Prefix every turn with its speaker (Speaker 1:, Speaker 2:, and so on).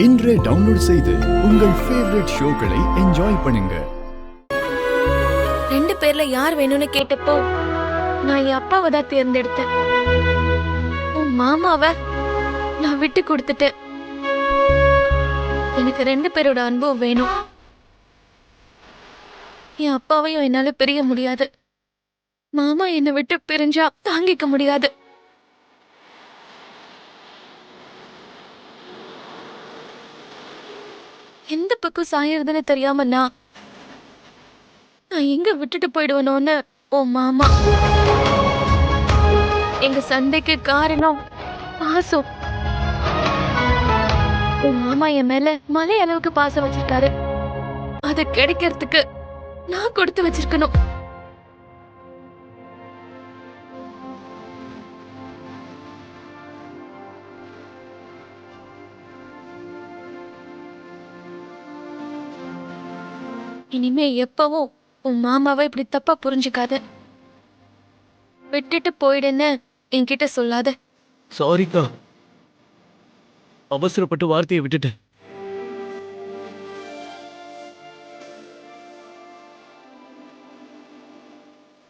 Speaker 1: இன்றே டவுன்லோட் செய்து உங்கள் ஃபேவரட் ஷோக்களை என்ஜாய் பண்ணுங்க.
Speaker 2: 2 பேர்ல யார் வேணும்னு கேட்டப்போ நான் என் அப்பாவை தான் தேர்ந்தெடுத்தேன். உன் மாமாவை நான் விட்டு கொடுத்துட்டேன். எனக்கு 2 பேரோட அன்பும் வேணும். என் அப்பாவையும் என்னால பிரிய முடியாது. மாமா என்னை விட்டு பிரிஞ்சா தாங்கிக்க முடியாது. எந்த பக்கம் சாயறதுன்னு தெரியாம நான் எங்க விட்டுட்டு போயிடுவனோன்னு உன் மாமா. எங்க சண்டைக்கு காரணம் பாசம். உன் மாமா என் மேல மலை அளவுக்கு பாசம் வச்சிருக்காரு. அது கிடைக்கிறதுக்கு நான் கொடுத்து வச்சிருக்கணும். இனிமே எப்பவும் உன் மாமாவை இப்படி தப்பா புரிஞ்சுக்காத. விட்டுட்டு போயிடுன்னு என்கிட்ட சொல்லாத.
Speaker 3: சாரிக்கா, அவசரப்பட்டு வார்த்தையை விட்டுட்டேன்.